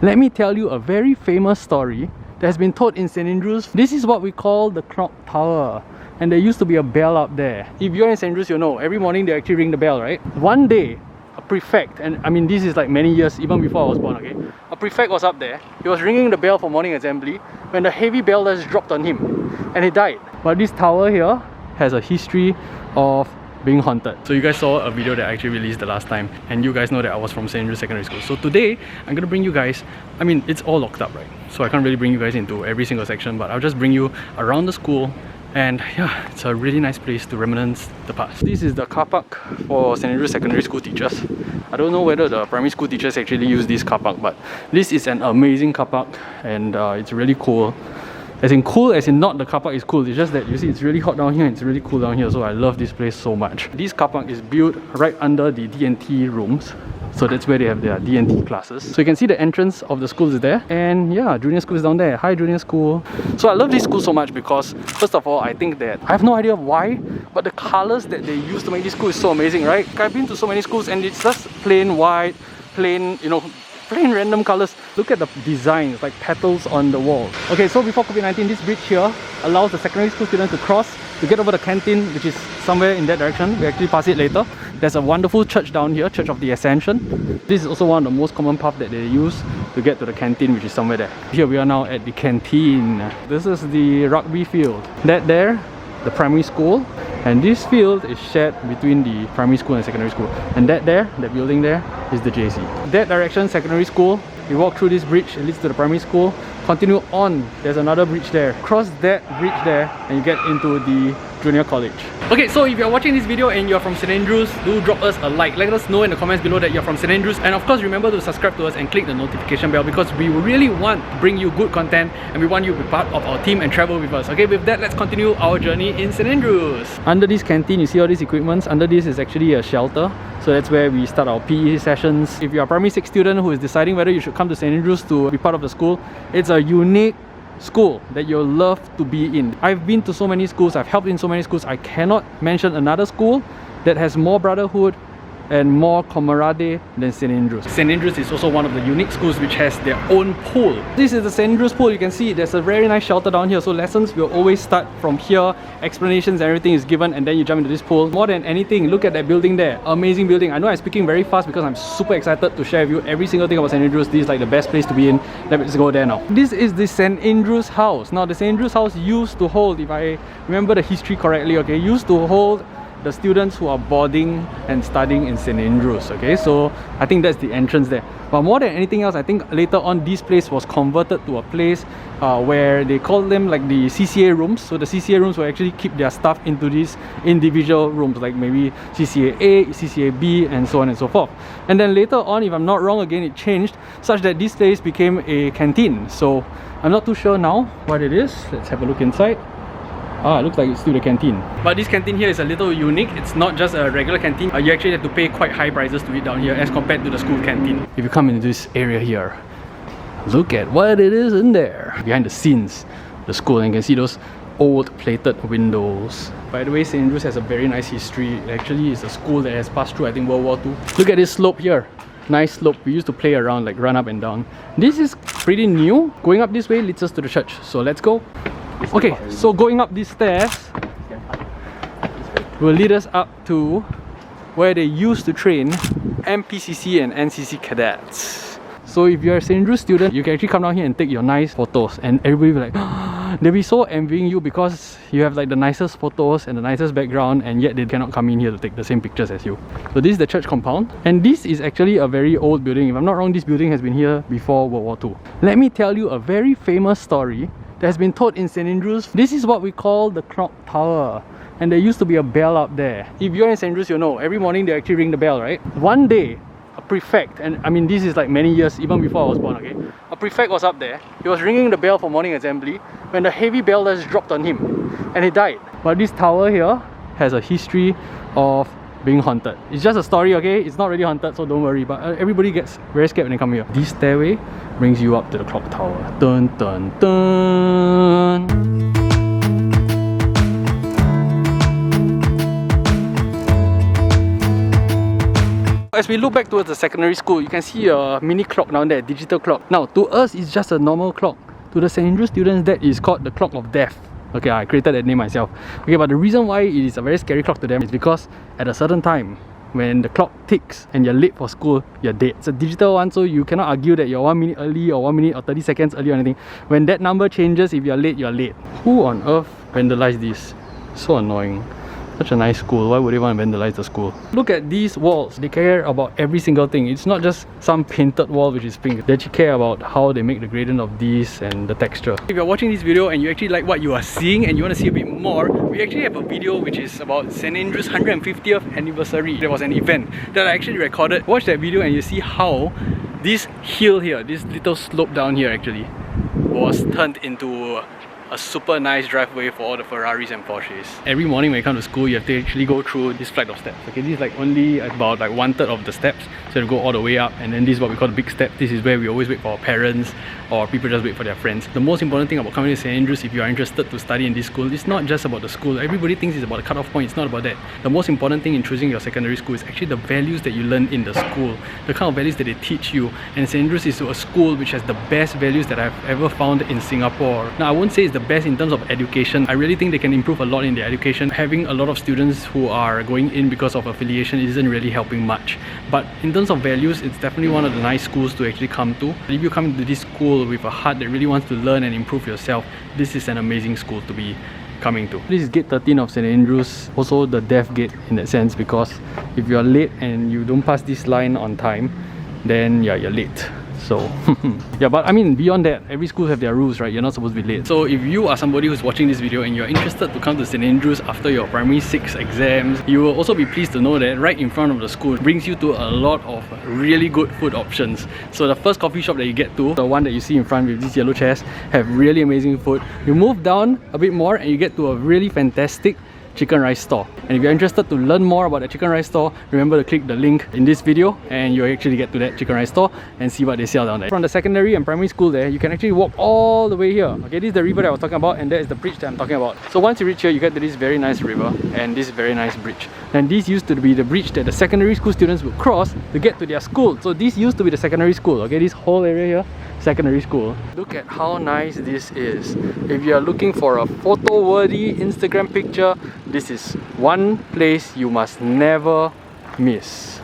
Let me tell you a very famous story that has been told in St. Andrews. This is what we call the clock tower. And there used to be a bell up there. If you're in St. Andrews, you know, every morning they actually ring the bell, right? One day, a prefect, and I mean this is like many years, even before I was born, okay? A prefect was up there. He was ringing the bell for morning assembly when the heavy bell just dropped on him and he died. But this tower here has a history of being haunted. So you guys saw a video that I actually released the last time, and you guys know that I was from St. Andrews Secondary School. So today I'm gonna bring you guys, I mean it's all locked up, right? So I can't really bring you guys into every single section, but I'll just bring you around the school. And yeah, it's a really nice place to reminisce the past. This is the car park for St. Andrews Secondary School teachers. I don't know whether the primary school teachers actually use this car park, but this is an amazing car park, and it's really cool. As in cool, as in not the car park is cool, it's just that you see it's really hot down here and it's really cool down here, so I love this place so much. This car park is built right under the D&T rooms. So that's where they have their D&T classes. So you can see the entrance of the school is there. And yeah, junior school is down there. Hi junior school. So I love this school so much because first of all, I think that I have no idea why, but the colors that they use to make this school is so amazing, right? I've been to so many schools and it's just plain white, plain, you know, plain random colors. Look at the designs, like petals on the wall. Okay, so before COVID-19, this bridge here allows the secondary school students to cross to get over the canteen, which is somewhere in that direction. We actually pass it later. There's a wonderful church down here, Church of the Ascension. This is also one of the most common paths that they use to get to the canteen, which is somewhere there. Here we are now at the canteen. This is the rugby field. That there, the primary school. And this field is shared between the primary school and secondary school. And that there, that building there, is the JC. That direction, secondary school. You walk through this bridge, it leads to the primary school. Continue on, there's another bridge there. Cross that bridge there and you get into the junior college. Okay, so if you're watching this video and you're from St. Andrews, do drop us a like. Let us know in the comments below that you're from St. Andrews. And of course, remember to subscribe to us and click the notification bell because we really want to bring you good content and we want you to be part of our team and travel with us. Okay, with that, let's continue our journey in St. Andrews. Under this canteen, you see all these equipments. Under this is actually a shelter. So that's where we start our PE sessions. If you're a primary 6 student who is deciding whether you should come to St. Andrews to be part of the school, it's a unique school that you'll love to be in. I've been to so many schools, I've helped in so many schools. I cannot mention another school that has more brotherhood and more camaraderie than St. Andrews. St. Andrews is also one of the unique schools which has their own pool. This is the St. Andrews pool. You can see there's a very nice shelter down here. So lessons will always start from here. Explanations, everything is given, and then you jump into this pool. More than anything, look at that building there. Amazing building. I know I'm speaking very fast because I'm super excited to share with you every single thing about St. Andrews. This is like the best place to be in. Let's go there now. This is the St. Andrews house. Now the St. Andrews house used to hold, if I remember the history correctly, okay, used to hold the students who are boarding and studying in St. Andrews, okay? So I think that's the entrance there. But more than anything else, I think later on this place was converted to a place where they call them like the CCA rooms. So the CCA rooms will actually keep their stuff into these individual rooms, like maybe CCA A, CCA B, and so on and so forth. And then later on, if I'm not wrong, again it changed such that this place became a canteen. So I'm not too sure now what it is. Let's have a look inside. Ah, it looks like it's still the canteen. But this canteen here is a little unique. It's not just a regular canteen. You actually have to pay quite high prices to eat down here as compared to the school canteen. If you come into this area here, look at what it is in there. Behind the scenes, the school, and you can see those old plated windows. By the way, St. Andrews has a very nice history. It actually is a school that has passed through, I think, World War II. Look at this slope here. Nice slope. We used to play around, like run up and down. This is pretty new. Going up this way leads us to the church. So let's go. Okay, so going up these stairs will lead us up to where they used to train MPCC and NCC cadets. So if you're a St. Andrews student, you can actually come down here and take your nice photos, and everybody will be like, they'll be so envying you because you have like the nicest photos and the nicest background, and yet they cannot come in here to take the same pictures as you. So this is the church compound, and this is actually a very old building. If I'm not wrong, this building has been here before World War II. Let me tell you a very famous story that has been told in St. Andrews. This is what we call the clock tower. And there used to be a bell up there. If you're in St. Andrews, you know, every morning they actually ring the bell, right? One day, a prefect, and I mean this is like many years, even before I was born, okay? A prefect was up there. He was ringing the bell for morning assembly when the heavy bell just dropped on him and he died. But this tower here has a history of being haunted. It's just a story, okay? It's not really haunted, so don't worry. But everybody gets very scared when they come here. This stairway brings you up to the clock tower. Dun dun dun. as we look back towards the secondary school, you can see a mini clock down there, digital clock. Now, to us, it's just a normal clock. To the St. Andrews students, that is called the clock of death. Okay, I created that name myself. Okay, but the reason why it is a very scary clock to them is because at a certain time, when the clock ticks and you're late for school, you're dead. It's a digital one, so you cannot argue that you're 1 minute early or 1 minute or 30 seconds early or anything. When that number changes, if you're late, you're late. Who on earth vandalized this? So annoying. Such a nice school, why would they want to vandalize the school? Look at these walls, they care about every single thing. It's not just some painted wall which is pink. They actually care about how they make the gradient of these and the texture. If you're watching this video and you actually like what you are seeing and you want to see a bit more, we actually have a video which is about St. Andrews' 150th anniversary. There was an event that I actually recorded. Watch that video and you see how this hill here, this little slope down here actually, was turned into a super nice driveway for all the Ferraris and Porsches. Every morning when you come to school, you have to actually go through this flight of steps. Okay, this is like only about like 1/3 of the steps, so you go all the way up, and then this is what we call the big step. This is where we always wait for our parents, or people just wait for their friends. The most important thing about coming to St. Andrews, if you are interested to study in this school, it's not just about the school. Everybody thinks it's about the cut-off point. It's not about that. The most important thing in choosing your secondary school is actually the values that you learn in the school, the kind of values that they teach you. And St. Andrews is a school which has the best values that I've ever found in Singapore. Now, I won't say it's the best in terms of education. I really think they can improve a lot in their education. Having a lot of students who are going in because of affiliation isn't really helping much. But in terms of values, it's definitely one of the nice schools to actually come to. If you come to this school with a heart that really wants to learn and improve yourself, this is an amazing school to be coming to. This is gate 13 of St. Andrews, also the death gate in that sense, because if you are late and you don't pass this line on time, then yeah, you're late. So yeah, but I mean, beyond that, every school have their rules, right? You're not supposed to be late. So if you are somebody who's watching this video and you're interested to come to St. Andrews after your primary 6 exams, you will also be pleased to know that right in front of the school brings you to a lot of really good food options. So the first coffee shop that you get to, the one that you see in front with these yellow chairs, have really amazing food. You move down a bit more and you get to a really fantastic chicken rice store. And if you're interested to learn more about the chicken rice store, remember to click the link in this video and you actually get to that chicken rice store and see what they sell down there. From the secondary and primary school there, you can actually walk all the way here. Okay, this is the river that I was talking about, and that is the bridge that I'm talking about. So once you reach here, you get to this very nice river and this very nice bridge. And this used to be the bridge that the secondary school students would cross to get to their school. So this used to be the secondary school. Okay, this whole area here, secondary school. Look at how nice this is. If you are looking for a photo-worthy Instagram picture, this is one place you must never miss.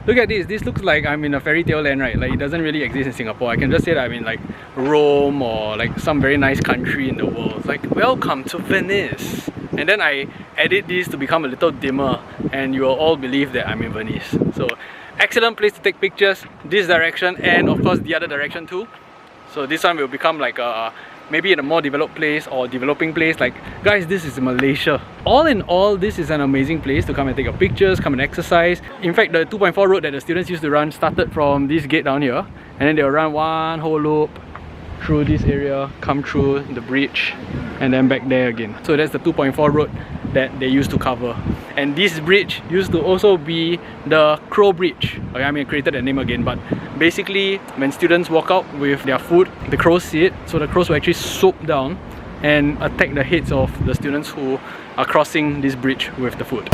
Look at this. This looks like I'm in a fairy tale land, right? Like it doesn't really exist in Singapore. I can just say that I'm in like Rome or like some very nice country in the world. It's like, welcome to Venice. And then I edit this to become a little dimmer and you will all believe that I'm in Venice. So excellent place to take pictures, this direction and of course the other direction too. So this one will become like a maybe in a more developed place or developing place. Like, guys, this is Malaysia. All in all, this is an amazing place to come and take your pictures, come and exercise. In fact, the 2.4 road that the students used to run started from this gate down here, and then they'll run one whole loop through this area, come through the bridge, and then back there again. So that's the 2.4 road that they used to cover. And this bridge used to also be the Crow Bridge. Okay, I mean, I created that name again, but basically when students walk out with their food, the crows see it, so the crows will actually swoop down and attack the heads of the students who are crossing this bridge with the food.